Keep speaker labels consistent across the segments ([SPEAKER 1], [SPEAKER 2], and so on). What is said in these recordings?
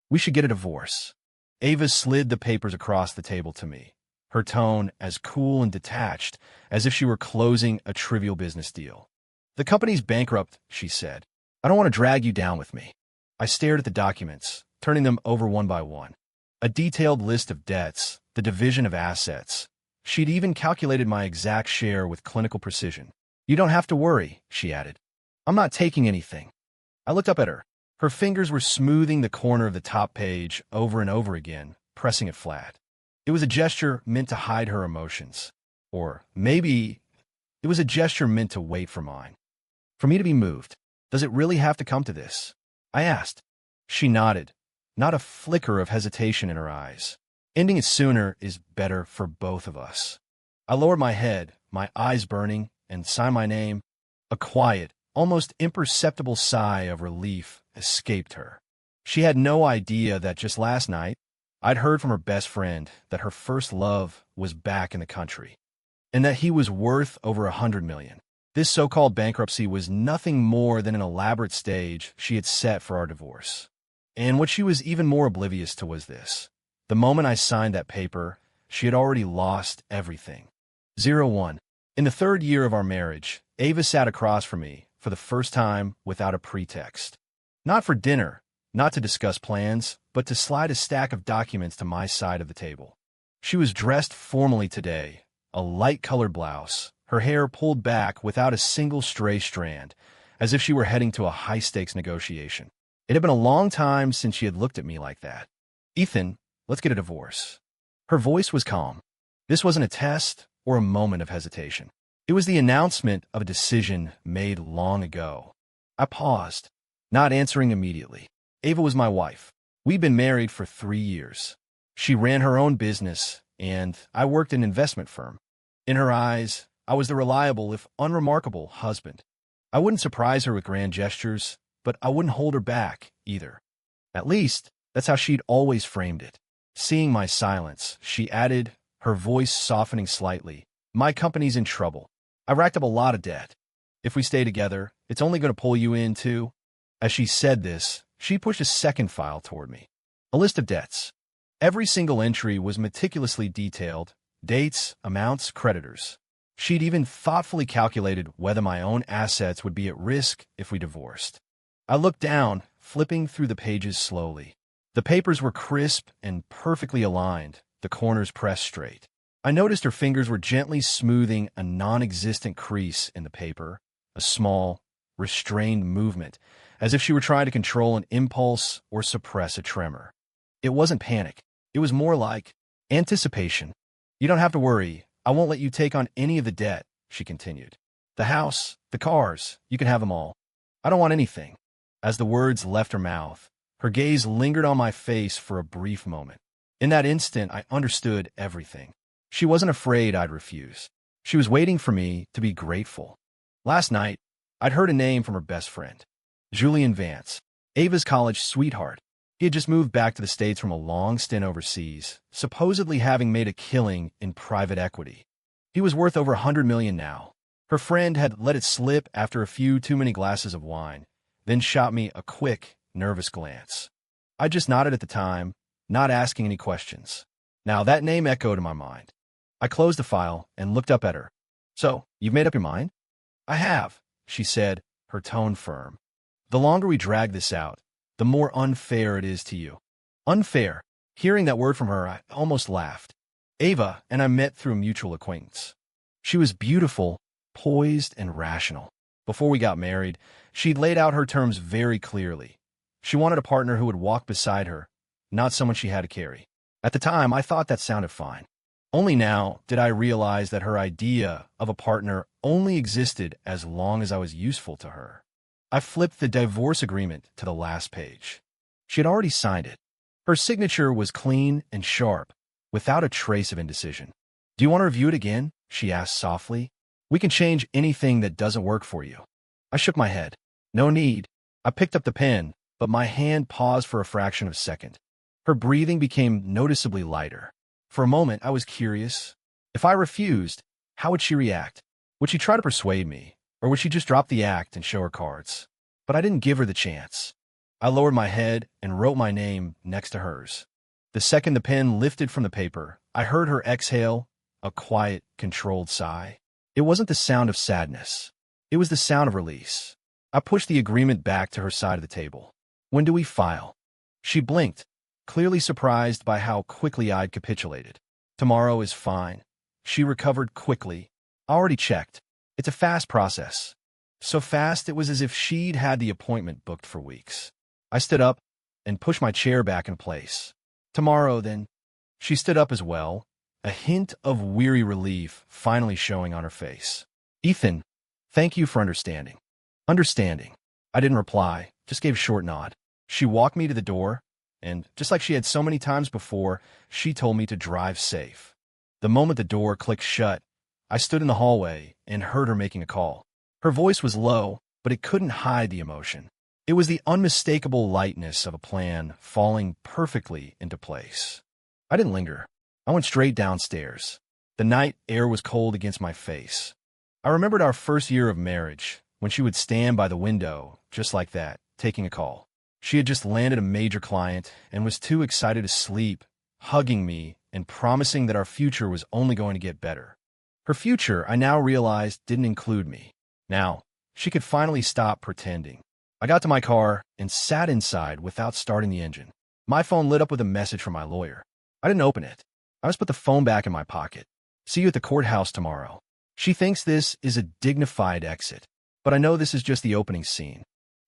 [SPEAKER 1] We should get a divorce. Ava slid the papers across the table to me, her tone as cool and detached as if she were closing a trivial business deal. The company's bankrupt, she said. I don't want to drag you down with me. I stared at the documents, turning them over one by one. A detailed list of debts, the division of assets. She'd even calculated my exact share with clinical precision. You don't have to worry, she added. I'm not taking anything. I looked up at her. Her fingers were smoothing the corner of the top page over and over again, pressing it flat. It was a gesture meant to hide her emotions. Or maybe it was a gesture meant to wait for mine. For me to be moved. Does it really have to come to this? I asked. She nodded, not a flicker of hesitation in her eyes. Ending it sooner is better for both of us. I lowered my head, my eyes burning, and signed my name. A quiet, almost imperceptible sigh of relief escaped her. She had no idea that just last night, I'd heard from her best friend that her first love was back in the country, and that he was worth over $100 million. This so-called bankruptcy was nothing more than an elaborate stage she had set for our divorce. And what she was even more oblivious to was this. The moment I signed that paper, she had already lost everything. 01. In the third year of our marriage, Ava sat across from me for the first time without a pretext. Not for dinner, not to discuss plans, but to slide a stack of documents to my side of the table. She was dressed formally today, a light-colored blouse, her hair pulled back without a single stray strand, as if she were heading to a high-stakes negotiation. It had been a long time since she had looked at me like that. Ethan, let's get a divorce. Her voice was calm. This wasn't a test or a moment of hesitation. It was the announcement of a decision made long ago. I paused, not answering immediately. Ava was my wife. We'd been married for 3 years. She ran her own business, and I worked in an investment firm. In her eyes, I was the reliable, if unremarkable, husband. I wouldn't surprise her with grand gestures, but I wouldn't hold her back, either. At least, that's how she'd always framed it. Seeing my silence, she added, her voice softening slightly, my company's in trouble. I racked up a lot of debt. If we stay together, it's only going to pull you in, too. As she said this, she pushed a second file toward me. A list of debts. Every single entry was meticulously detailed, dates, amounts, creditors. She'd even thoughtfully calculated whether my own assets would be at risk if we divorced. I looked down, flipping through the pages slowly. The papers were crisp and perfectly aligned, the corners pressed straight. I noticed her fingers were gently smoothing a non-existent crease in the paper, a small, restrained movement, as if she were trying to control an impulse or suppress a tremor. It wasn't panic. It was more like anticipation. You don't have to worry. I won't let you take on any of the debt, she continued. The house, the cars, you can have them all. I don't want anything. As the words left her mouth, her gaze lingered on my face for a brief moment. In that instant, I understood everything. She wasn't afraid I'd refuse. She was waiting for me to be grateful. Last night, I'd heard a name from her best friend, Julian Vance, Ava's college sweetheart. He had just moved back to the States from a long stint overseas, supposedly having made a killing in private equity. He was worth over $100 million now. Her friend had let it slip after a few too many glasses of wine, then shot me a quick, nervous glance. I just nodded at the time, not asking any questions. Now that name echoed in my mind. I closed the file and looked up at her. So, you've made up your mind? I have, she said, her tone firm. The longer we drag this out, the more unfair it is to you. Unfair. Hearing that word from her, I almost laughed. Ava and I met through a mutual acquaintance. She was beautiful, poised, and rational. Before we got married, she'd laid out her terms very clearly. She wanted a partner who would walk beside her, not someone she had to carry. At the time, I thought that sounded fine. Only now did I realize that her idea of a partner only existed as long as I was useful to her. I flipped the divorce agreement to the last page. She had already signed it. Her signature was clean and sharp, without a trace of indecision. Do you want to review it again? She asked softly. We can change anything that doesn't work for you. I shook my head. No need. I picked up the pen, but my hand paused for a fraction of a second. Her breathing became noticeably lighter. For a moment, I was curious. If I refused, how would she react? Would she try to persuade me, or would she just drop the act and show her cards? But I didn't give her the chance. I lowered my head and wrote my name next to hers. The second the pen lifted from the paper, I heard her exhale, a quiet, controlled sigh. It wasn't the sound of sadness. It was the sound of release. I pushed the agreement back to her side of the table. When do we file? She blinked, clearly surprised by how quickly I'd capitulated. Tomorrow is fine. She recovered quickly. I already checked. It's a fast process. So fast it was as if she'd had the appointment booked for weeks. I stood up and pushed my chair back in place. Tomorrow, then. She stood up as well, a hint of weary relief finally showing on her face. Ethan, thank you for understanding. Understanding. I didn't reply, just gave a short nod. She walked me to the door, and, just like she had so many times before, she told me to drive safe. The moment the door clicked shut, I stood in the hallway and heard her making a call. Her voice was low, but it couldn't hide the emotion. It was the unmistakable lightness of a plan falling perfectly into place. I didn't linger. I went straight downstairs. The night air was cold against my face. I remembered our first year of marriage, when she would stand by the window, just like that, taking a call. She had just landed a major client and was too excited to sleep, hugging me and promising that our future was only going to get better. Her future, I now realized, didn't include me. Now, she could finally stop pretending. I got to my car and sat inside without starting the engine. My phone lit up with a message from my lawyer. I didn't open it. I just put the phone back in my pocket. See you at the courthouse tomorrow. She thinks this is a dignified exit, but I know this is just the opening scene.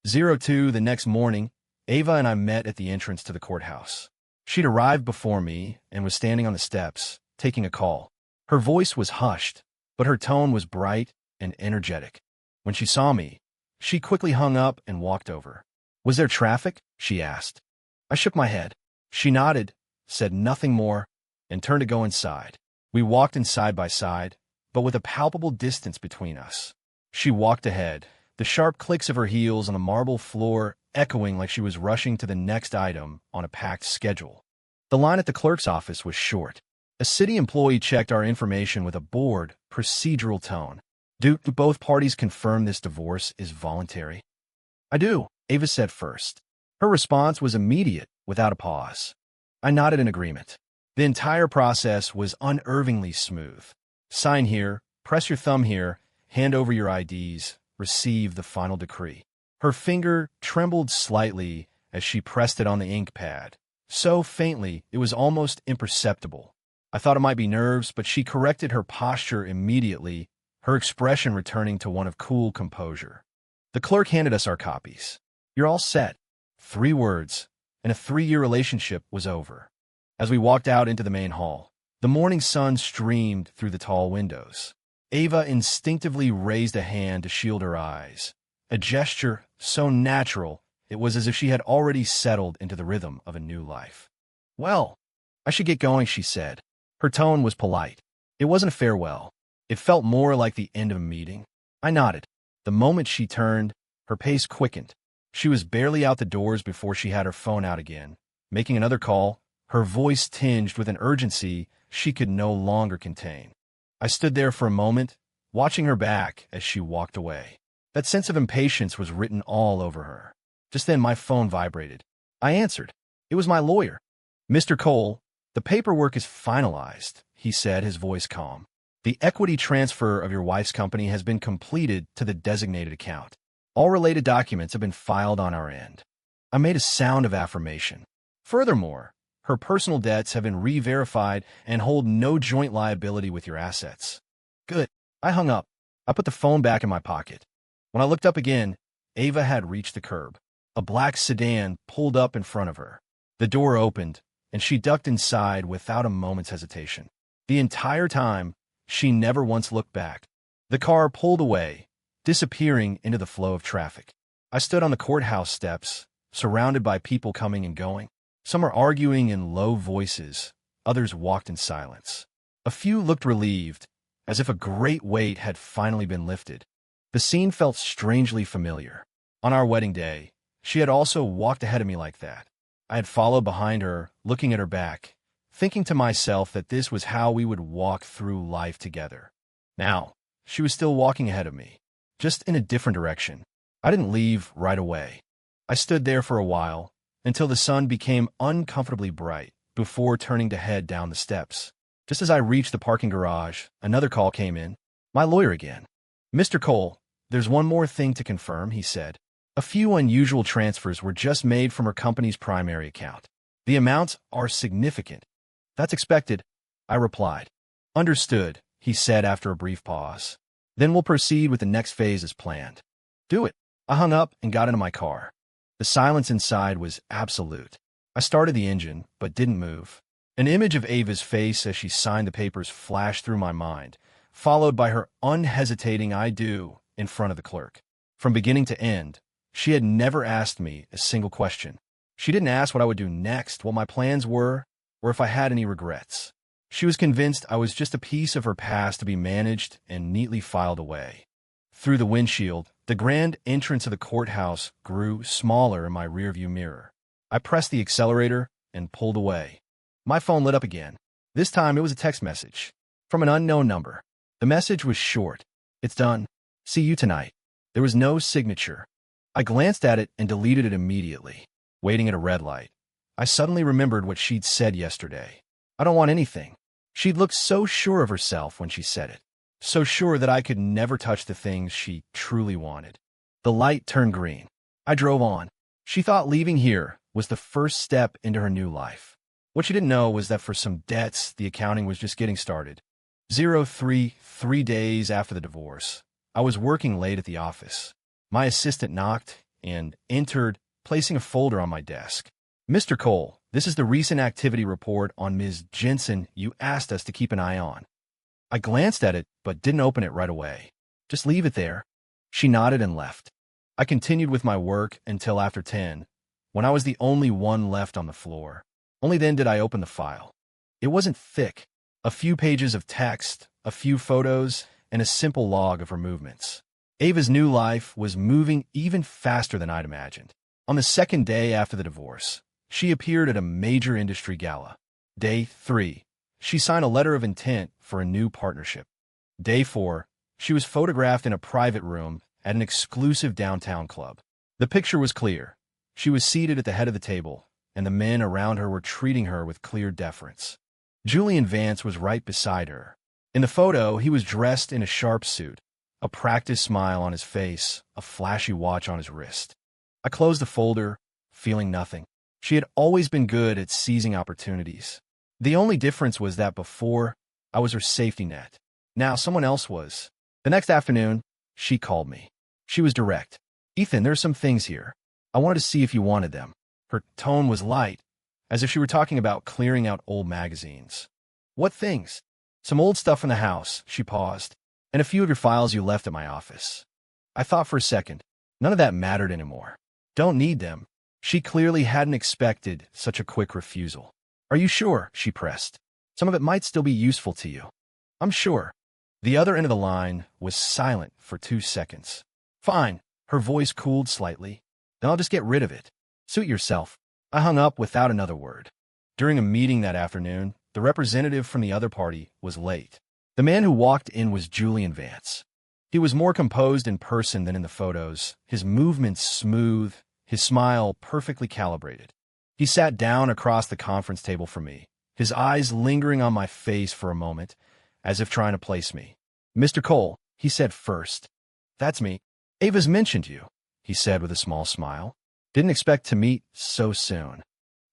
[SPEAKER 1] 02 the next morning, Ava and I met at the entrance to the courthouse. She'd arrived before me and was standing on the steps, taking a call. Her voice was hushed, but her tone was bright and energetic. When she saw me, she quickly hung up and walked over. Was there traffic? She asked. I shook my head. She nodded, said nothing more, and turned to go inside. We walked in side by side, but with a palpable distance between us. She walked ahead, the sharp clicks of her heels on the marble floor echoing like she was rushing to the next item on a packed schedule. The line at the clerk's office was short. A city employee checked our information with a bored, procedural tone. Do both parties confirm this divorce is voluntary? I do, Ava said first. Her response was immediate, without a pause. I nodded in agreement. The entire process was unnervingly smooth. Sign here, press your thumb here, hand over your IDs, receive the final decree. Her finger trembled slightly as she pressed it on the ink pad. So faintly, it was almost imperceptible. I thought it might be nerves, but she corrected her posture immediately, her expression returning to one of cool composure. The clerk handed us our copies. You're all set. 3 words, and a 3-year relationship was over. As we walked out into the main hall, the morning sun streamed through the tall windows. Ava instinctively raised a hand to shield her eyes, a gesture so natural it was as if she had already settled into the rhythm of a new life. Well, I should get going, she said. Her tone was polite. It wasn't a farewell. It felt more like the end of a meeting. I nodded. The moment she turned, her pace quickened. She was barely out the doors before she had her phone out again, making another call, her voice tinged with an urgency she could no longer contain. I stood there for a moment, watching her back as she walked away. That sense of impatience was written all over her. Just then my phone vibrated. I answered. It was my lawyer. Mr. Cole, the paperwork is finalized, he said, his voice calm. The equity transfer of your wife's company has been completed to the designated account. All related documents have been filed on our end. I made a sound of affirmation. Furthermore, her personal debts have been re-verified and hold no joint liability with your assets. Good. I hung up. I put the phone back in my pocket. When I looked up again, Ava had reached the curb. A black sedan pulled up in front of her. The door opened, and she ducked inside without a moment's hesitation. The entire time, she never once looked back. The car pulled away, disappearing into the flow of traffic. I stood on the courthouse steps, surrounded by people coming and going. Some were arguing in low voices, others walked in silence. A few looked relieved, as if a great weight had finally been lifted. The scene felt strangely familiar. On our wedding day, she had also walked ahead of me like that. I had followed behind her, looking at her back, thinking to myself that this was how we would walk through life together. Now, she was still walking ahead of me, just in a different direction. I didn't leave right away. I stood there for a while, until the sun became uncomfortably bright, before turning to head down the steps. Just as I reached the parking garage, another call came in. My lawyer again. "Mr. Cole, there's one more thing to confirm," he said. "A few unusual transfers were just made from her company's primary account. The amounts are significant." "That's expected," I replied. "Understood," he said after a brief pause. "Then we'll proceed with the next phase as planned." "Do it." I hung up and got into my car. The silence inside was absolute. I started the engine, but didn't move. An image of Ava's face as she signed the papers flashed through my mind, followed by her unhesitating "I do" in front of the clerk. From beginning to end, she had never asked me a single question. She didn't ask what I would do next, what my plans were, or if I had any regrets. She was convinced I was just a piece of her past to be managed and neatly filed away. Through the windshield, the grand entrance of the courthouse grew smaller in my rearview mirror. I pressed the accelerator and pulled away. My phone lit up again. This time it was a text message from an unknown number. The message was short. "It's done. See you tonight." There was no signature. I glanced at it and deleted it immediately. Waiting at a red light, I suddenly remembered what she'd said yesterday. "I don't want anything." She'd looked so sure of herself when she said it. So sure that I could never touch the things she truly wanted. The light turned green. I drove on. She thought leaving here was the first step into her new life. What she didn't know was that for some debts, the accounting was just getting started. 3 days after the divorce, I was working late at the office. My assistant knocked and entered, placing a folder on my desk. "Mr. Cole, this is the recent activity report on Ms. Jensen you asked us to keep an eye on." I glanced at it, but didn't open it right away. "Just leave it there." She nodded and left. I continued with my work until after 10, when I was the only one left on the floor. Only then did I open the file. It wasn't thick. A few pages of text, a few photos, and a simple log of her movements. Ava's new life was moving even faster than I'd imagined. On the second day after the divorce, she appeared at a major industry gala. Day 3. She signed a letter of intent for a new partnership. Day 4, she was photographed in a private room at an exclusive downtown club. The picture was clear. She was seated at the head of the table, and the men around her were treating her with clear deference. Julian Vance was right beside her. In the photo, he was dressed in a sharp suit, a practiced smile on his face, a flashy watch on his wrist. I closed the folder, feeling nothing. She had always been good at seizing opportunities. The only difference was that before, I was her safety net. Now someone else was. The next afternoon, she called me. She was direct. "Ethan, there's some things here. I wanted to see if you wanted them." Her tone was light, as if she were talking about clearing out old magazines. "What things?" "Some old stuff in the house," she paused, "and a few of your files you left at my office." I thought for a second. None of that mattered anymore. "Don't need them." She clearly hadn't expected such a quick refusal. "Are you sure?" she pressed. "Some of it might still be useful to you." "I'm sure." The other end of the line was silent for 2 seconds. "Fine." Her voice cooled slightly. "Then I'll just get rid of it. Suit yourself." I hung up without another word. During a meeting that afternoon, the representative from the other party was late. The man who walked in was Julian Vance. He was more composed in person than in the photos, his movements smooth, his smile perfectly calibrated. He sat down across the conference table from me, his eyes lingering on my face for a moment, as if trying to place me. "Mr. Cole," he said first. "That's me." "Ava's mentioned you," he said with a small smile. "Didn't expect to meet so soon."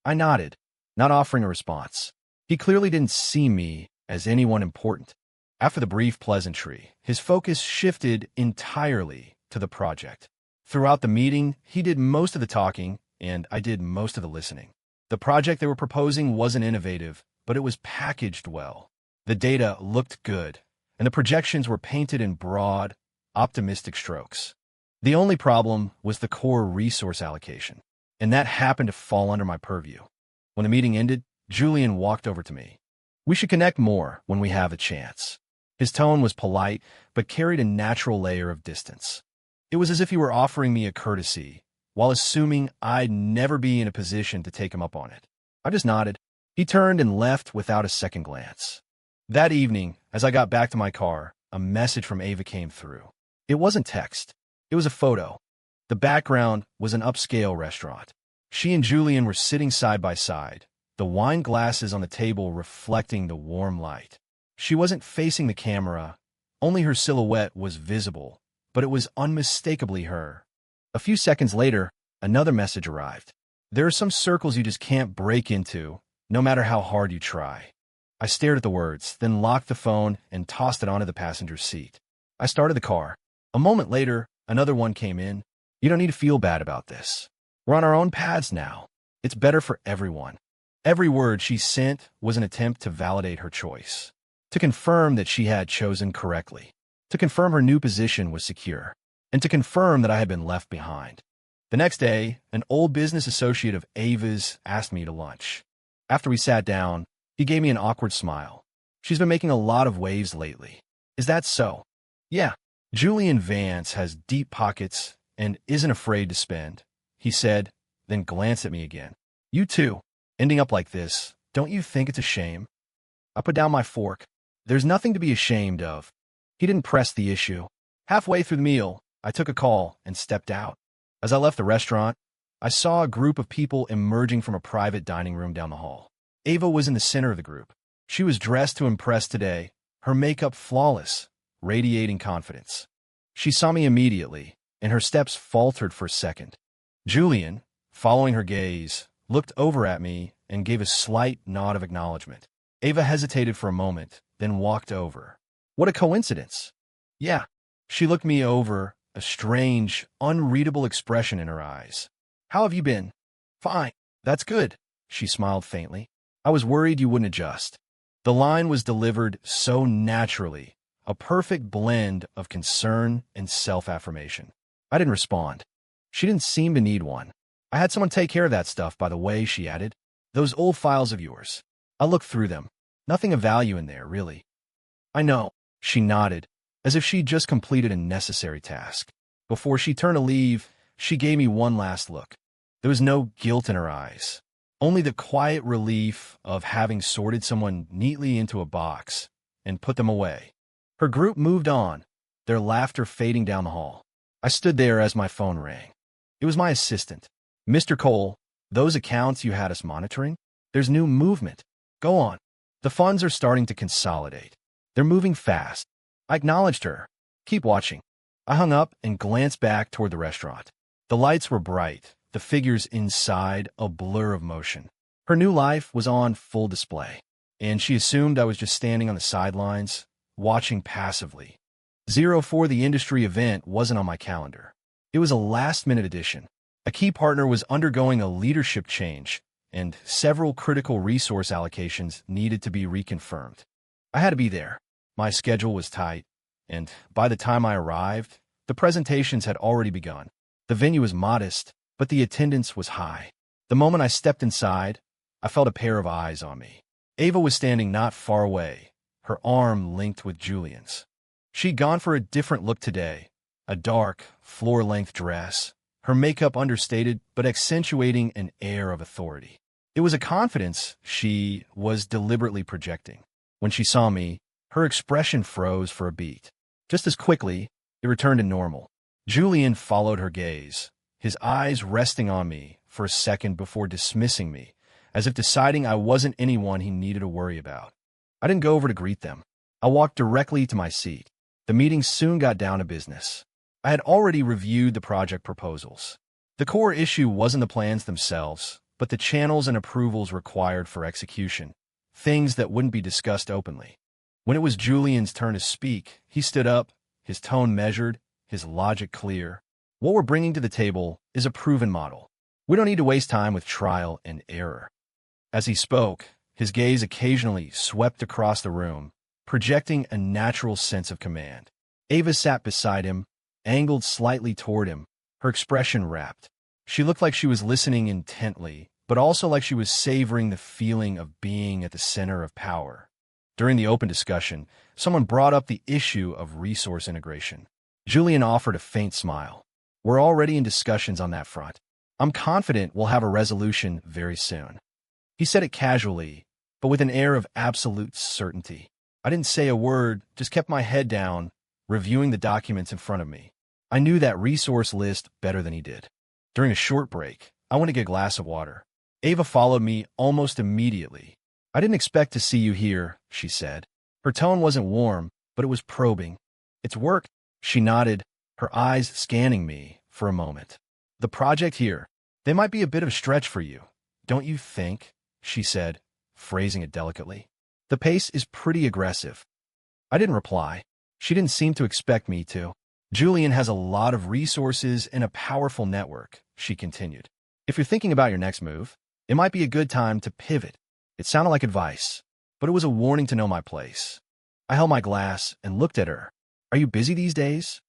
[SPEAKER 1] I nodded, not offering a response. He clearly didn't see me as anyone important. After the brief pleasantry, his focus shifted entirely to the project. Throughout the meeting, he did most of the talking, and I did most of the listening. The project they were proposing wasn't innovative, but it was packaged well. The data looked good, and the projections were painted in broad, optimistic strokes. The only problem was the core resource allocation, and that happened to fall under my purview. When the meeting ended, Julian walked over to me. "We should connect more when we have a chance." His tone was polite, but carried a natural layer of distance. It was as if he were offering me a courtesy, while assuming I'd never be in a position to take him up on it. I just nodded. He turned and left without a second glance. That evening, as I got back to my car, a message from Ava came through. It wasn't text. It was a photo. The background was an upscale restaurant. She and Julian were sitting side by side, the wine glasses on the table reflecting the warm light. She wasn't facing the camera, only her silhouette was visible, but it was unmistakably her. A few seconds later, another message arrived. There are some circles you just can't break into, no matter how hard you try. I stared at the words, then locked the phone and tossed it onto the passenger seat. I started the car. A moment later, another one came in. You don't need to feel bad about this. We're on our own paths now. It's better for everyone. Every word she sent was an attempt to validate her choice, to confirm that she had chosen correctly, to confirm her new position was secure, and to confirm that I had been left behind. The next day, an old business associate of Ava's asked me to lunch. After we sat down, he gave me an awkward smile. She's been making a lot of waves lately. Is that so? Yeah. Julian Vance has deep pockets and isn't afraid to spend, he said, then glanced at me again. You too. Ending up like this, don't you think it's a shame? I put down my fork. There's nothing to be ashamed of. He didn't press the issue. Halfway through the meal, I took a call and stepped out. As I left the restaurant, I saw a group of people emerging from a private dining room down the hall. Ava was in the center of the group. She was dressed to impress today, her makeup flawless, radiating confidence. She saw me immediately, and her steps faltered for a second. Julian, following her gaze, looked over at me and gave a slight nod of acknowledgement. Ava hesitated for a moment, then walked over. What a coincidence. Yeah. She looked me over, a strange, unreadable expression in her eyes. How have you been? Fine. That's good. She smiled faintly. I was worried you wouldn't adjust. The line was delivered so naturally, a perfect blend of concern and self-affirmation. I didn't respond. She didn't seem to need one. I had someone take care of that stuff, by the way, she added. Those old files of yours. I looked through them. Nothing of value in there, really. I know. She nodded, as if she'd just completed a necessary task. Before she turned to leave, she gave me one last look. There was no guilt in her eyes, only the quiet relief of having sorted someone neatly into a box and put them away. Her group moved on, their laughter fading down the hall. I stood there as my phone rang. It was my assistant. Mr. Cole, those accounts you had us monitoring? There's new movement. Go on. The funds are starting to consolidate. They're moving fast. I acknowledged her. Keep watching. I hung up and glanced back toward the restaurant. The lights were bright, the figures inside a blur of motion. Her new life was on full display, and she assumed I was just standing on the sidelines, watching passively. 04 The industry event wasn't on my calendar. It was a last-minute addition. A key partner was undergoing a leadership change, and several critical resource allocations needed to be reconfirmed. I had to be there. My schedule was tight, and by the time I arrived, the presentations had already begun. The venue was modest, but the attendance was high. The moment I stepped inside, I felt a pair of eyes on me. Ava was standing not far away, her arm linked with Julian's. She'd gone for a different look today, a dark, floor-length dress, her makeup understated but accentuating an air of authority. It was a confidence she was deliberately projecting. When she saw me, her expression froze for a beat. Just as quickly, it returned to normal. Julian followed her gaze, his eyes resting on me for a second before dismissing me, as if deciding I wasn't anyone he needed to worry about. I didn't go over to greet them. I walked directly to my seat. The meeting soon got down to business. I had already reviewed the project proposals. The core issue wasn't the plans themselves, but the channels and approvals required for execution, things that wouldn't be discussed openly. When it was Julian's turn to speak, he stood up, his tone measured, his logic clear. What we're bringing to the table is a proven model. We don't need to waste time with trial and error. As he spoke, his gaze occasionally swept across the room, projecting a natural sense of command. Ava sat beside him, angled slightly toward him, her expression rapt. She looked like she was listening intently, but also like she was savoring the feeling of being at the center of power. During the open discussion, someone brought up the issue of resource integration. Julian offered a faint smile. We're already in discussions on that front. I'm confident we'll have a resolution very soon. He said it casually, but with an air of absolute certainty. I didn't say a word, just kept my head down, reviewing the documents in front of me. I knew that resource list better than he did. During a short break, I went to get a glass of water. Ava followed me almost immediately. I didn't expect to see you here, she said. Her tone wasn't warm, but it was probing. It's work, she nodded, her eyes scanning me for a moment. The project here, they might be a bit of a stretch for you, don't you think? She said, phrasing it delicately. The pace is pretty aggressive. I didn't reply. She didn't seem to expect me to. Julian has a lot of resources and a powerful network, she continued. If you're thinking about your next move, it might be a good time to pivot. It sounded like advice, but it was a warning to know my place. I held my glass and looked at her. Are you busy these days?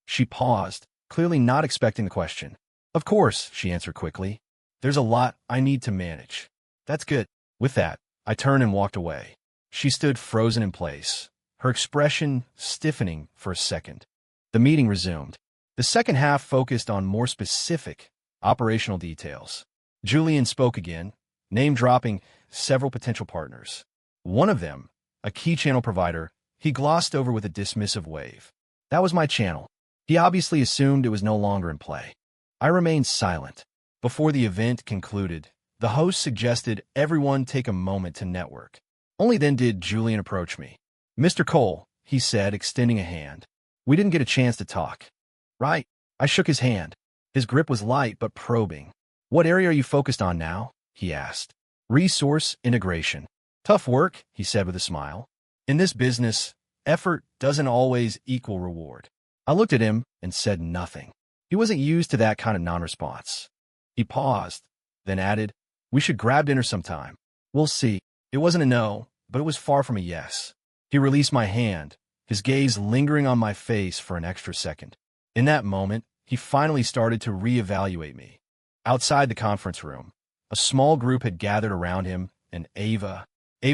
[SPEAKER 1] She paused, clearly not expecting the question. Of course, she answered quickly. There's a lot I need to manage. That's good. With that, I turned and walked away. She stood frozen in place, her expression stiffening for a second. The meeting resumed. The second half focused on more specific, operational details. Julian spoke again, name-dropping several potential partners. One of them, a key channel provider, he glossed over with a dismissive wave. That was my channel. He obviously assumed it was no longer in play. I remained silent. Before the event concluded, the host suggested everyone take a moment to network. Only then did Julian approach me. Mr. Cole, he said, extending a hand. We didn't get a chance to talk. Right? I shook his hand. His grip was light but probing. What area are you focused on now? He asked. Resource integration. Tough work, he said with a smile. In this business, effort doesn't always equal reward. I looked at him and said nothing. He wasn't used to that kind of non-response. He paused, then added, we should grab dinner sometime. We'll see. It wasn't a no, but it was far from a yes. He released my hand, his gaze lingering on my face for an extra second. In that moment, he finally started to reevaluate me. Outside the conference room, a small group had gathered around him, and Ava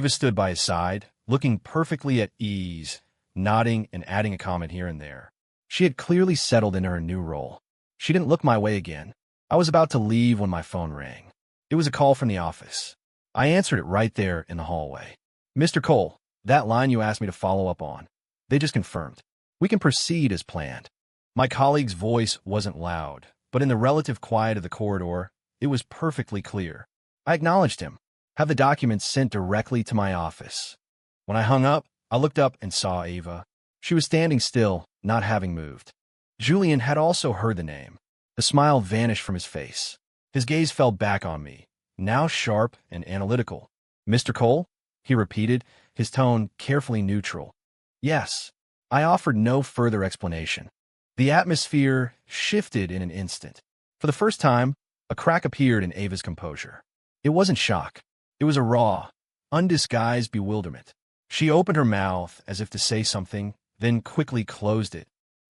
[SPEAKER 1] stood by his side, looking perfectly at ease, nodding and adding a comment here and there. She had clearly settled into her new role. She didn't look my way again. I was about to leave when my phone rang. It was a call from the office. I answered it right there in the hallway. Mr. Cole, that line you asked me to follow up on. They just confirmed. We can proceed as planned. My colleague's voice wasn't loud, but in the relative quiet of the corridor, it was perfectly clear. I acknowledged him. Have the documents sent directly to my office. When I hung up, I looked up and saw Ava. She was standing still, not having moved. Julian had also heard the name. The smile vanished from his face. His gaze fell back on me, now sharp and analytical. Mr. Cole? He repeated, his tone carefully neutral. Yes. I offered no further explanation. The atmosphere shifted in an instant. For the first time, a crack appeared in Ava's composure. It wasn't shock. It was a raw, undisguised bewilderment. She opened her mouth as if to say something, then quickly closed it.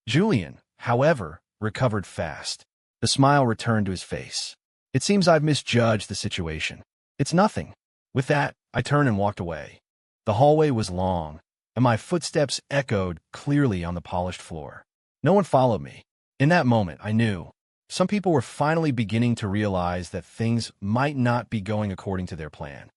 [SPEAKER 1] Julian, however, recovered fast. The smile returned to his face. It seems I've misjudged the situation. It's nothing. With that, I turned and walked away. The hallway was long, and my footsteps echoed clearly on the polished floor. No one followed me. In that moment, I knew. Some people were finally beginning to realize that things might not be going according to their plan.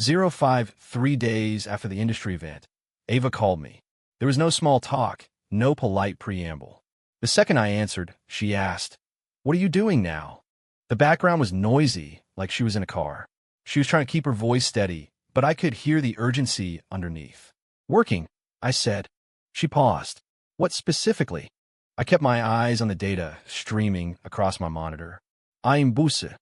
[SPEAKER 1] 3 days after the industry event, Ava called me. There was no small talk, no polite preamble. The second I answered, she asked, "What are you doing now?" The background was noisy, like she was in a car. She was trying to keep her voice steady, but I could hear the urgency underneath. "Working," I said. She paused. "What specifically?" I kept my eyes on the data streaming across my monitor. "I'm Busse."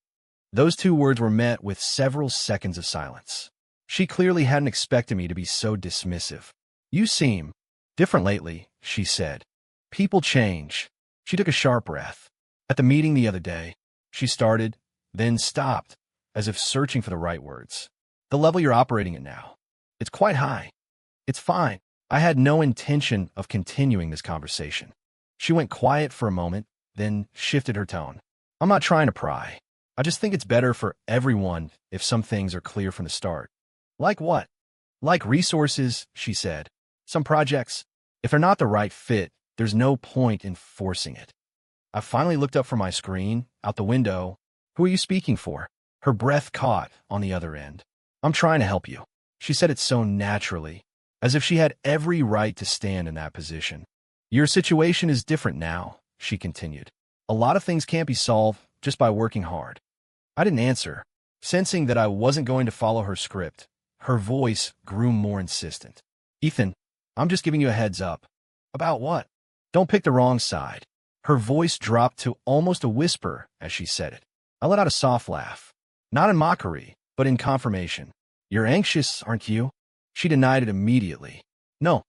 [SPEAKER 1] Those two words were met with several seconds of silence. She clearly hadn't expected me to be so dismissive. "You seem different lately," she said. "People change." She took a sharp breath. "At the meeting the other day," she started, then stopped, as if searching for the right words. "The level you're operating at now, it's quite high." "It's fine." I had no intention of continuing this conversation. She went quiet for a moment, then shifted her tone. "I'm not trying to pry. I just think it's better for everyone if some things are clear from the start." "Like what?" "Like resources," she said. "Some projects, if they're not the right fit, there's no point in forcing it." I finally looked up from my screen, out the window. "Who are you speaking for?" Her breath caught on the other end. "I'm trying to help you." She said it so naturally, as if she had every right to stand in that position. "Your situation is different now," she continued. A lot of things can't be solved just by working hard. I didn't answer. Sensing that I wasn't going to follow her script, her voice grew more insistent. Ethan, I'm just giving you a heads up. About what? Don't pick the wrong side. Her voice dropped to almost a whisper as she said it. I let out a soft laugh. Not in mockery, but in confirmation. You're anxious, aren't you? She denied it immediately. No.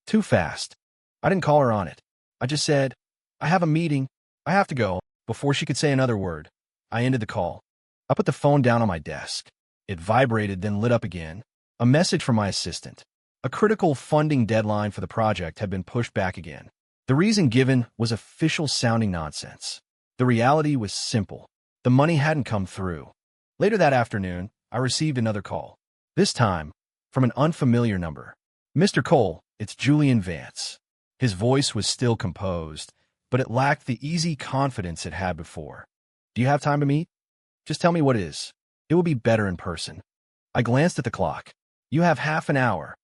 [SPEAKER 1] Too fast. I didn't call her on it. I just said, I have a meeting. I have to go. Before she could say another word, I ended the call. I put the phone down on my desk. It vibrated, then lit up again. A message from my assistant. A critical funding deadline for the project had been pushed back again. The reason given was official-sounding nonsense. The reality was simple. The money hadn't come through. Later that afternoon, I received another call. This time, from an unfamiliar number. Mr. Cole, it's Julian Vance. His voice was still composed, but it lacked the easy confidence it had before. Do you have time to meet? Just tell me what it is. It will be better in person. I glanced at the clock. You have half an hour.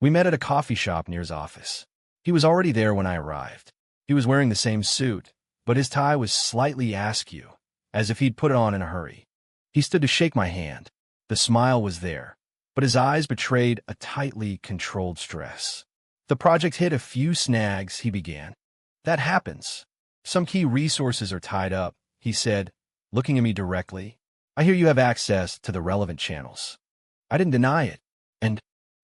[SPEAKER 1] We met at a coffee shop near his office. He was already there when I arrived. He was wearing the same suit, but his tie was slightly askew, as if he'd put it on in a hurry. He stood to shake my hand. The smile was there, but his eyes betrayed a tightly controlled stress. The project hit a few snags, he began. That happens. Some key resources are tied up, he said, looking at me directly. I hear you have access to the relevant channels. I didn't deny it. And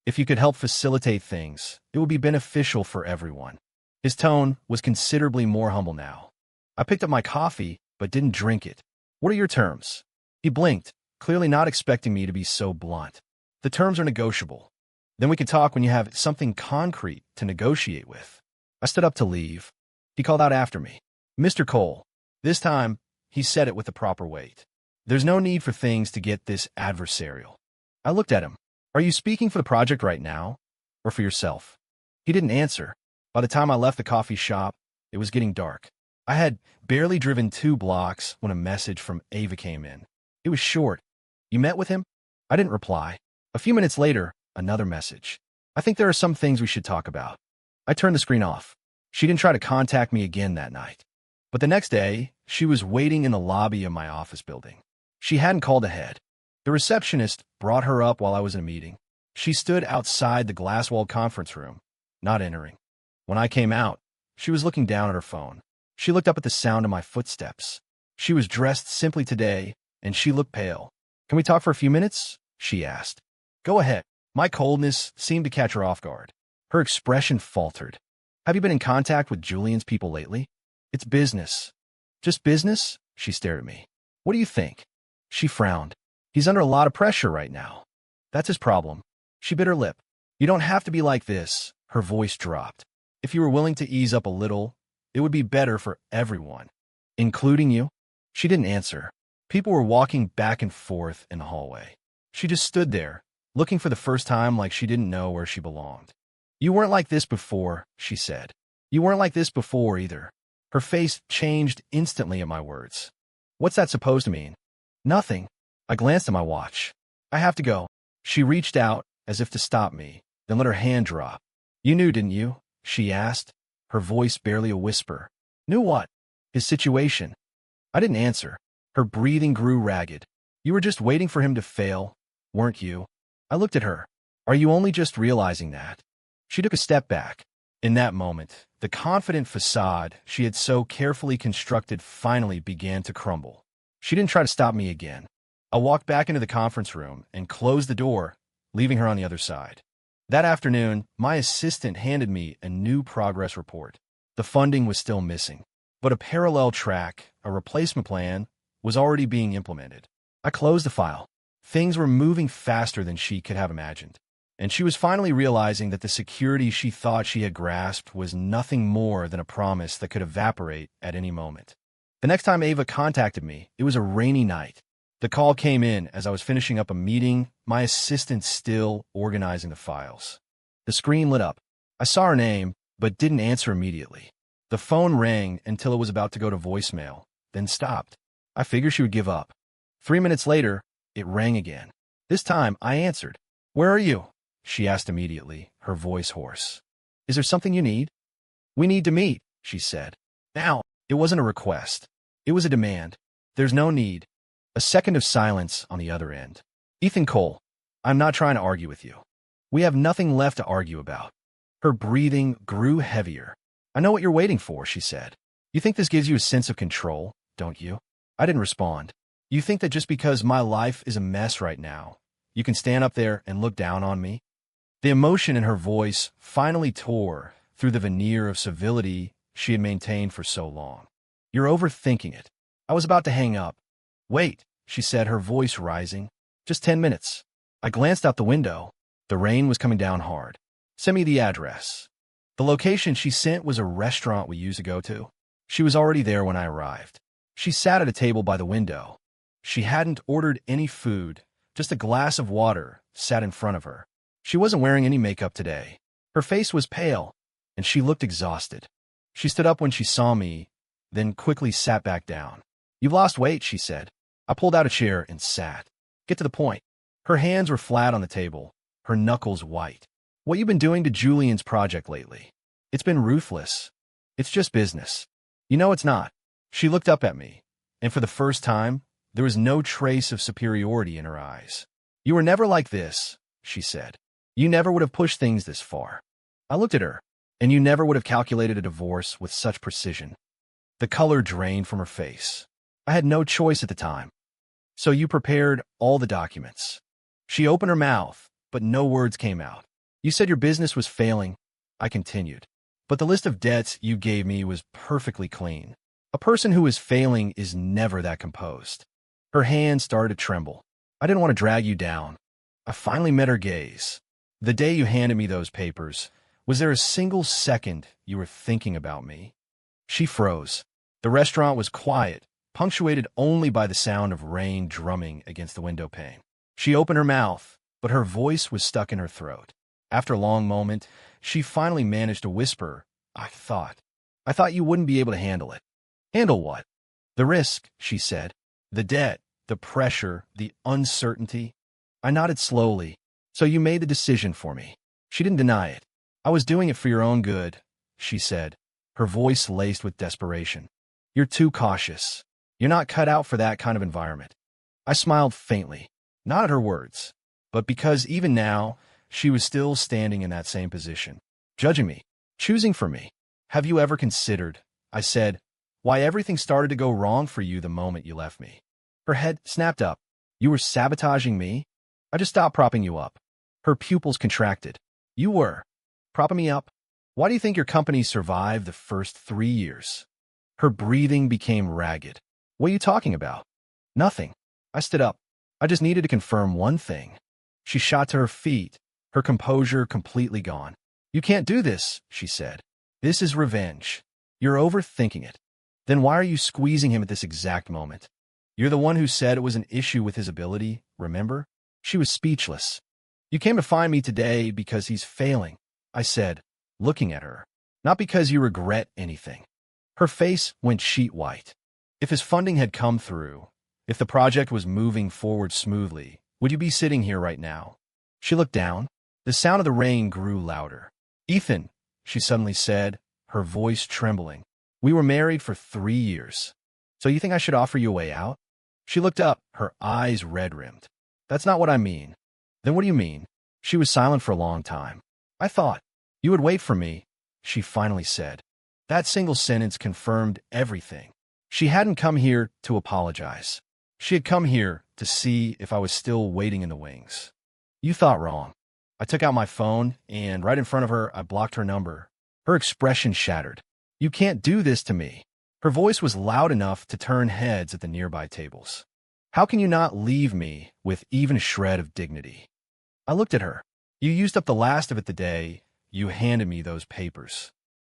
[SPEAKER 1] if you could help facilitate things, it would be beneficial for everyone. His tone was considerably more humble now. I picked up my coffee, but didn't drink it. What are your terms? He blinked, clearly not expecting me to be so blunt. The terms are negotiable. Then we can talk when you have something concrete to negotiate with. I stood up to leave. He called out after me. Mr. Cole. This time, he said it with the proper weight. There's no need for things to get this adversarial. I looked at him. Are you speaking for the project right now, or for yourself? He didn't answer. By the time I left the coffee shop, it was getting dark. I had barely driven 2 blocks when a message from Ava came in. It was short. You met with him? I didn't reply. A few minutes later, another message. I think there are some things we should talk about. I turned the screen off. She didn't try to contact me again that night. But the next day, she was waiting in the lobby of my office building. She hadn't called ahead. The receptionist brought her up while I was in a meeting. She stood outside the glass-walled conference room, not entering. When I came out, she was looking down at her phone. She looked up at the sound of my footsteps. She was dressed simply today, and she looked pale. Can we talk for a few minutes? She asked. Go ahead. My coldness seemed to catch her off guard. Her expression faltered. Have you been in contact with Julian's people lately? It's business. Just business? She stared at me. What do you think? She frowned. He's under a lot of pressure right now. That's his problem. She bit her lip. You don't have to be like this. Her voice dropped. If you were willing to ease up a little, it would be better for everyone. Including you? She didn't answer. People were walking back and forth in the hallway. She just stood there, looking for the first time like she didn't know where she belonged. You weren't like this before, she said. You weren't like this before either. Her face changed instantly at my words. What's that supposed to mean? Nothing. I glanced at my watch. I have to go. She reached out as if to stop me, then let her hand drop. You knew, didn't you? She asked, her voice barely a whisper. Knew what? His situation. I didn't answer. Her breathing grew ragged. You were just waiting for him to fail, weren't you? I looked at her. Are you only just realizing that? She took a step back. In that moment, the confident facade she had so carefully constructed finally began to crumble. She didn't try to stop me again. I walked back into the conference room and closed the door, leaving her on the other side. That afternoon, my assistant handed me a new progress report. The funding was still missing, but a parallel track, a replacement plan, was already being implemented. I closed the file. Things were moving faster than she could have imagined, and she was finally realizing that the security she thought she had grasped was nothing more than a promise that could evaporate at any moment. The next time Ava contacted me, it was a rainy night. The call came in as I was finishing up a meeting, my assistant still organizing the files. The screen lit up. I saw her name, but didn't answer immediately. The phone rang until it was about to go to voicemail, then stopped. I figured she would give up. 3 minutes later, it rang again. This time, I answered. Where are you? She asked immediately, her voice hoarse. Is there something you need? We need to meet, she said. Now. It wasn't a request. It was a demand. There's no need. A second of silence on the other end. Ethan Cole, I'm not trying to argue with you. We have nothing left to argue about. Her breathing grew heavier. I know what you're waiting for, she said. You think this gives you a sense of control, don't you? I didn't respond. You think that just because my life is a mess right now, you can stand up there and look down on me? The emotion in her voice finally tore through the veneer of civility she had maintained for so long. You're overthinking it. I was about to hang up. Wait, she said, her voice rising. Just 10 minutes. I glanced out the window. The rain was coming down hard. Send me the address. The location she sent was a restaurant we used to go to. She was already there when I arrived. She sat at a table by the window. She hadn't ordered any food. Just a glass of water sat in front of her. She wasn't wearing any makeup today. Her face was pale, and she looked exhausted. She stood up when she saw me, then quickly sat back down. You've lost weight, she said. I pulled out a chair and sat. Get to the point. Her hands were flat on the table, her knuckles white. What you been doing to Julian's project lately? It's been ruthless. It's just business. You know it's not. She looked up at me, and for the first time, there was no trace of superiority in her eyes. You were never like this, she said. You never would have pushed things this far. I looked at her, and you never would have calculated a divorce with such precision. The color drained from her face. I had no choice at the time. So you prepared all the documents. She opened her mouth, but no words came out. You said your business was failing. I continued. But the list of debts you gave me was perfectly clean. A person who is failing is never that composed. Her hand started to tremble. I didn't want to drag you down. I finally met her gaze. The day you handed me those papers, was there a single second you were thinking about me? She froze. The restaurant was quiet, punctuated only by the sound of rain drumming against the window pane. She opened her mouth, but her voice was stuck in her throat. After a long moment, she finally managed to whisper, I thought you wouldn't be able to handle it. Handle what? The risk, she said. The debt, the pressure, the uncertainty. I nodded slowly. So you made the decision for me. She didn't deny it. I was doing it for your own good, she said, her voice laced with desperation. You're too cautious. You're not cut out for that kind of environment. I smiled faintly, not at her words, but because even now, she was still standing in that same position, judging me, choosing for me. Have you ever considered, I said, why everything started to go wrong for you the moment you left me? Her head snapped up. You were sabotaging me? I just stopped propping you up. Her pupils contracted. You were. Propping me up? Why do you think your company survived the first 3 years? Her breathing became ragged. What are you talking about? Nothing. I stood up. I just needed to confirm one thing. She shot to her feet, her composure completely gone. You can't do this, she said. This is revenge. You're overthinking it. Then why are you squeezing him at this exact moment? You're the one who said it was an issue with his ability, remember? She was speechless. You came to find me today because he's failing, I said, looking at her. Not because you regret anything. Her face went sheet white. If his funding had come through, if the project was moving forward smoothly, would you be sitting here right now? She looked down. The sound of the rain grew louder. Ethan, she suddenly said, her voice trembling. We were married for 3 years. So you think I should offer you a way out? She looked up, her eyes red-rimmed. That's not what I mean. Then what do you mean? She was silent for a long time. I thought, you would wait for me, she finally said. That single sentence confirmed everything. She hadn't come here to apologize. She had come here to see if I was still waiting in the wings. You thought wrong. I took out my phone, and right in front of her, I blocked her number. Her expression shattered. You can't do this to me. Her voice was loud enough to turn heads at the nearby tables. How can you not leave me with even a shred of dignity? I looked at her. You used up the last of it the day you handed me those papers.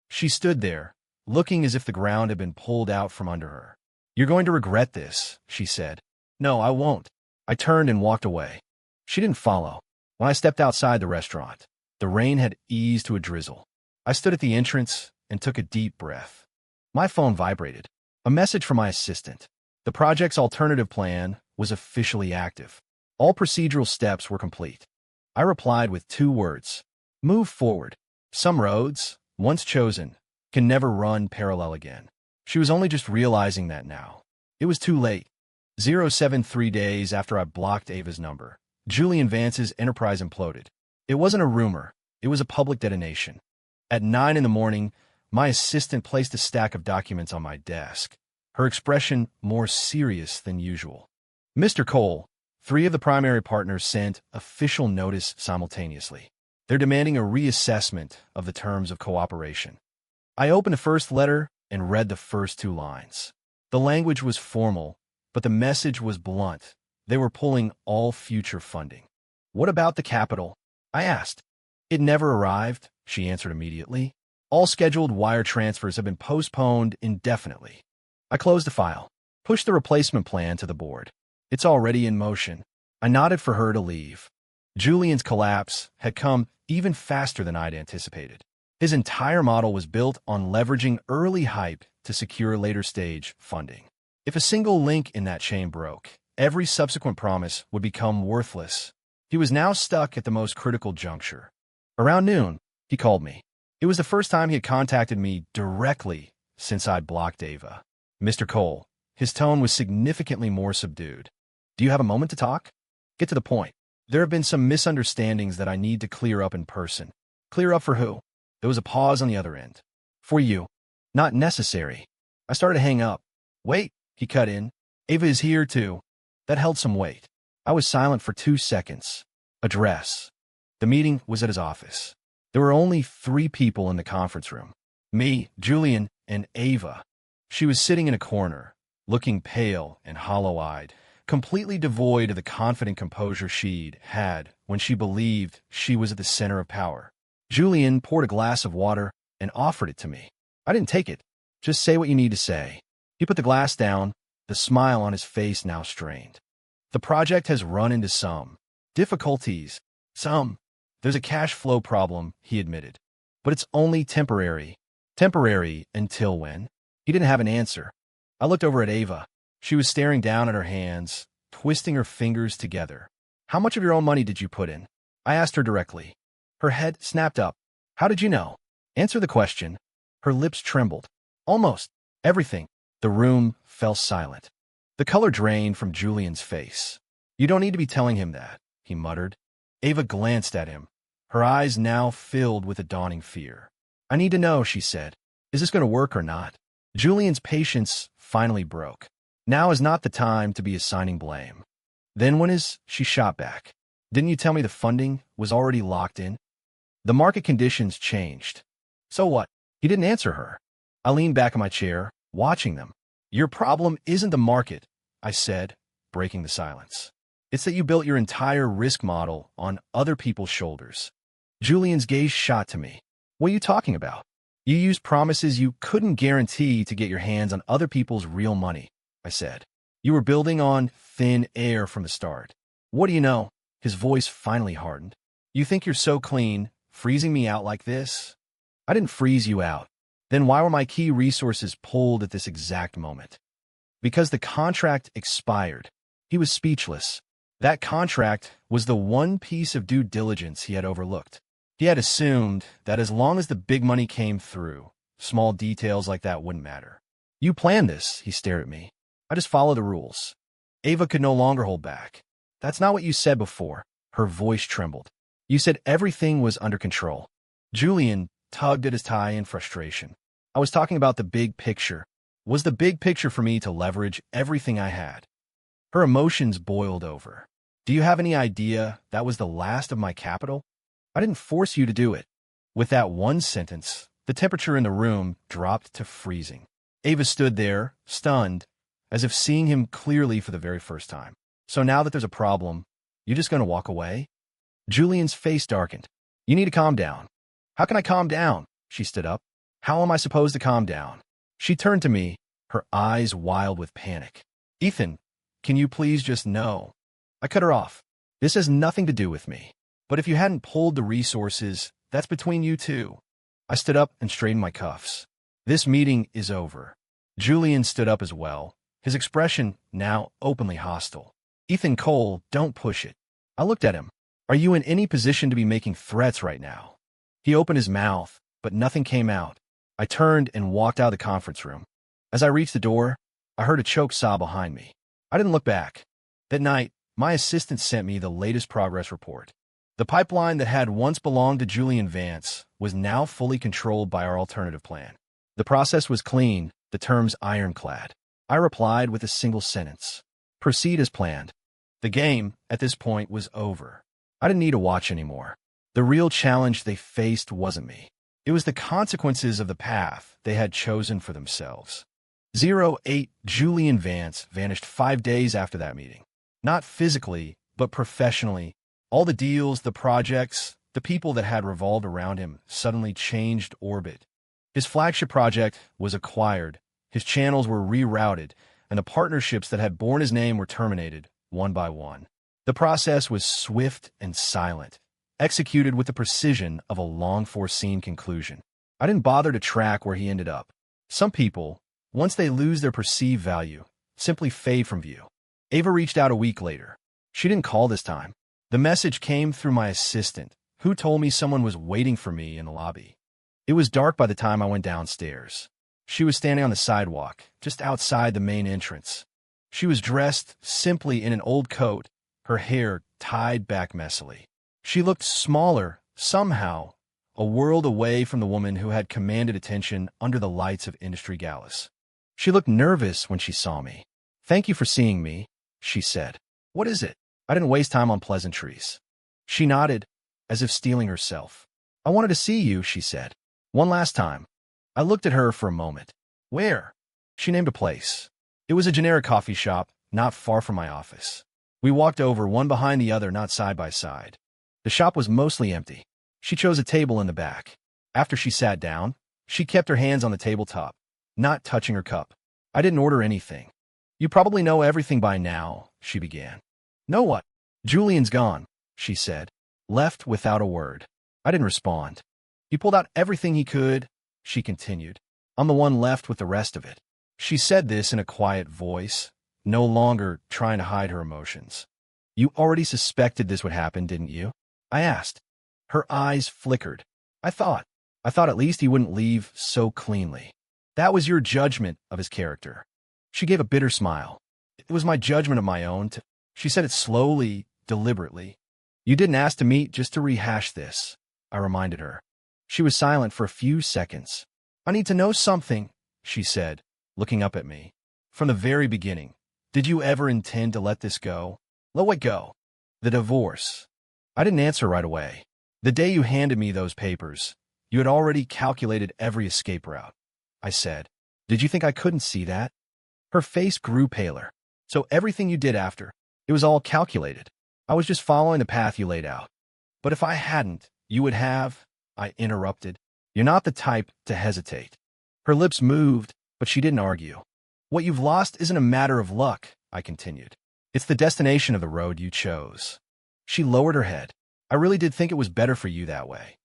[SPEAKER 1] She stood there, looking as if the ground had been pulled out from under her. You're going to regret this, she said. No, I won't. I turned and walked away. She didn't follow. When I stepped outside the restaurant, the rain had eased to a drizzle. I stood at the entrance and took a deep breath. My phone vibrated. A message from my assistant. The project's alternative plan was officially active. All procedural steps were complete. I replied with 2 words. Move forward. Some roads, once chosen, can never run parallel again. She was only just realizing that now. It was too late. 073 days after I blocked Ava's number, Julian Vance's enterprise imploded. It wasn't a rumor. It was a public detonation. At 9 in the morning, my assistant placed a stack of documents on my desk, her expression more serious than usual. Mr. Cole, 3 of the primary partners sent official notice simultaneously. They're demanding a reassessment of the terms of cooperation. I opened the first letter and read the first 2 lines. The language was formal, but the message was blunt. They were pulling all future funding. What about the capital? I asked. It never arrived, she answered immediately. All scheduled wire transfers have been postponed indefinitely. I closed the file, pushed the replacement plan to the board. It's already in motion. I nodded for her to leave. Julian's collapse had come even faster than I'd anticipated. His entire model was built on leveraging early hype to secure later-stage funding. If a single link in that chain broke, every subsequent promise would become worthless. He was now stuck at the most critical juncture. Around noon, he called me. It was the first time he had contacted me directly since I'd blocked Ava. Mr. Cole. His tone was significantly more subdued. Do you have a moment to talk? Get to the point. There have been some misunderstandings that I need to clear up in person. Clear up for who? There was a pause on the other end. For you. Not necessary. I started to hang up. Wait, he cut in. Ava is here too. That held some weight. I was silent for 2 seconds. Address. The meeting was at his office. There were only 3 people in the conference room. Me, Julian, and Ava. She was sitting in a corner, looking pale and hollow-eyed, completely devoid of the confident composure she'd had when she believed she was at the center of power. Julian poured a glass of water and offered it to me. I didn't take it. Just say what you need to say. He put the glass down, the smile on his face now strained. The project has run into some difficulties. There's a cash flow problem, he admitted. But it's only temporary. Temporary until when? He didn't have an answer. I looked over at Ava. She was staring down at her hands, twisting her fingers together. How much of your own money did you put in? I asked her directly. Her head snapped up. How did you know? Answer the question. Her lips trembled. Almost everything. The room fell silent. The color drained from Julian's face. You don't need to be telling him that, he muttered. Ava glanced at him, her eyes now filled with a dawning fear. I need to know, she said. Is this going to work or not? Julian's patience finally broke. Now is not the time to be assigning blame. Then when is she shot back? Didn't you tell me the funding was already locked in? The market conditions changed. So what? He didn't answer her. I leaned back in my chair, watching them. Your problem isn't the market, I said, breaking the silence. It's that you built your entire risk model on other people's shoulders. Julian's gaze shot to me. What are you talking about? You used promises you couldn't guarantee to get your hands on other people's real money, I said. You were building on thin air from the start. What do you know? His voice finally hardened. You think you're so clean, freezing me out like this? I didn't freeze you out. Then why were my key resources pulled at this exact moment? Because the contract expired. He was speechless. That contract was the one piece of due diligence he had overlooked. He had assumed that as long as the big money came through, small details like that wouldn't matter. You planned this, he stared at me. I just follow the rules. Ava could no longer hold back. That's not what you said before. Her voice trembled. You said everything was under control. Julian tugged at his tie in frustration. I was talking about the big picture. Was the big picture for me to leverage everything I had? Her emotions boiled over. Do you have any idea that was the last of my capital? I didn't force you to do it. With that one sentence, the temperature in the room dropped to freezing. Ava stood there, stunned, as if seeing him clearly for the very first time. So now that there's a problem, you're just going to walk away? Julian's face darkened. You need to calm down. How can I calm down? She stood up. How am I supposed to calm down? She turned to me, her eyes wild with panic. Ethan, can you please just know? I cut her off. This has nothing to do with me. But if you hadn't pulled the resources, that's between you two. I stood up and straightened my cuffs. This meeting is over. Julian stood up as well, his expression now openly hostile. Ethan Cole, don't push it. I looked at him. Are you in any position to be making threats right now? He opened his mouth, but nothing came out. I turned and walked out of the conference room. As I reached the door, I heard a choked sob behind me. I didn't look back. That night, my assistant sent me the latest progress report. The pipeline that had once belonged to Julian Vance was now fully controlled by our alternative plan. The process was clean, the terms ironclad. I replied with a single sentence. Proceed as planned. The game, at this point, was over. I didn't need to watch anymore. The real challenge they faced wasn't me. It was the consequences of the path they had chosen for themselves. 08 Julian Vance vanished 5 days after that meeting. Not physically, but professionally. All the deals, the projects, the people that had revolved around him suddenly changed orbit. His flagship project was acquired, his channels were rerouted, and the partnerships that had borne his name were terminated, one by one. The process was swift and silent, executed with the precision of a long-foreseen conclusion. I didn't bother to track where he ended up. Some people, once they lose their perceived value, simply fade from view. Ava reached out a week later. She didn't call this time. The message came through my assistant, who told me someone was waiting for me in the lobby. It was dark by the time I went downstairs. She was standing on the sidewalk, just outside the main entrance. She was dressed simply in an old coat, her hair tied back messily. She looked smaller, somehow, a world away from the woman who had commanded attention under the lights of industry galas. She looked nervous when she saw me. "Thank you for seeing me," she said. "What is it?" I didn't waste time on pleasantries. She nodded, as if steeling herself. "I wanted to see you," she said. "One last time." I looked at her for a moment. "Where?" She named a place. It was a generic coffee shop, not far from my office. We walked over, one behind the other, not side by side. The shop was mostly empty. She chose a table in the back. After she sat down, she kept her hands on the tabletop, not touching her cup. I didn't order anything. "You probably know everything by now," she began. "Know what?" "Julian's gone," she said, left without a word. I didn't respond. "He pulled out everything he could," she continued. "I'm the one left with the rest of it." She said this in a quiet voice, no longer trying to hide her emotions. "You already suspected this would happen, didn't you?" I asked. Her eyes flickered. I thought at least he wouldn't leave so cleanly. "That was your judgment of his character." She gave a bitter smile. "It was my judgment of my own, too." She said it slowly, deliberately. "You didn't ask to meet just to rehash this," I reminded her. She was silent for a few seconds. "I need to know something," she said, looking up at me. "From the very beginning, did you ever intend to let this go?" "Let what go?" "The divorce." I didn't answer right away. "The day you handed me those papers, you had already calculated every escape route," I said. "Did you think I couldn't see that?" Her face grew paler. "So everything you did after, it was all calculated. I was just following the path you laid out." "But if I hadn't, you would have," I interrupted. "You're not the type to hesitate." Her lips moved, but she didn't argue. "What you've lost isn't a matter of luck," I continued. "It's the destination of the road you chose." She lowered her head. "I really did think it was better for you that way."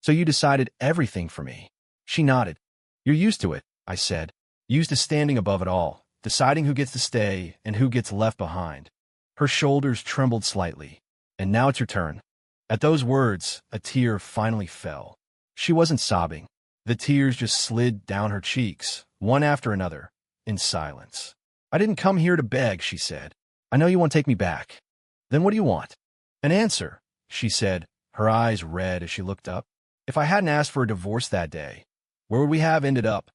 [SPEAKER 1] "So you decided everything for me." She nodded. "You're used to it," I said. "Used to standing above it all, deciding who gets to stay and who gets left behind." Her shoulders trembled slightly. "And now it's your turn." At those words, a tear finally fell. She wasn't sobbing. The tears just slid down her cheeks, one after another, in silence. "I didn't come here to beg," she said. "I know you won't take me back." "Then what do you want?" "An answer," she said, her eyes red as she looked up. "If I hadn't asked for a divorce that day, where would we have ended up?"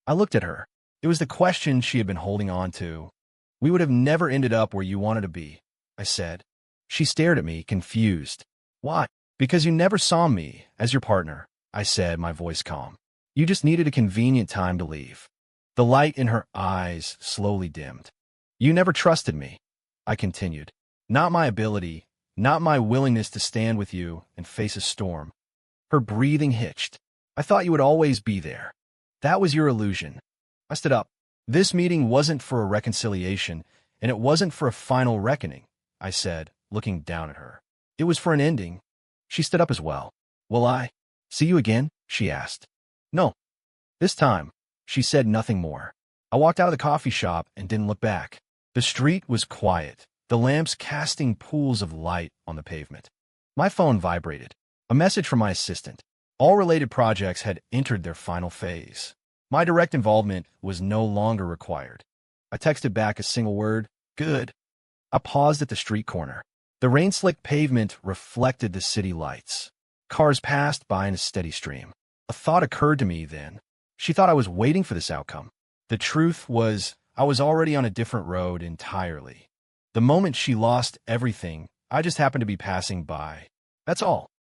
[SPEAKER 1] I looked at her. It was the question she had been holding on to. "We would have never ended up where you wanted to be," I said. She stared at me, confused. "Why?" "Because you never saw me as your partner," I said, my voice calm. "You just needed a convenient time to leave." The light in her eyes slowly dimmed. "You never trusted me," I continued. "Not my ability, not my willingness to stand with you and face a storm." Her breathing hitched. "I thought you would always be there." "That was your illusion." I stood up. "This meeting wasn't for a reconciliation, and it wasn't for a final reckoning," I said, looking down at her. "It was for an ending." She stood up as well. "Will I see you again?" she asked. "No." This time, she said nothing more. I walked out of the coffee shop and didn't look back. The street was quiet, the lamps casting pools of light on the pavement. My phone vibrated. A message from my assistant. All related projects had entered their final phase. My direct involvement was no longer required. I texted back a single word, "Good." I paused at the street corner. The rain-slicked pavement reflected the city lights. Cars passed by in a steady stream. A thought occurred to me then. She thought I was waiting for this outcome. The truth was, I was already on a different road entirely. The moment she lost everything, I just happened to be passing by. That's all.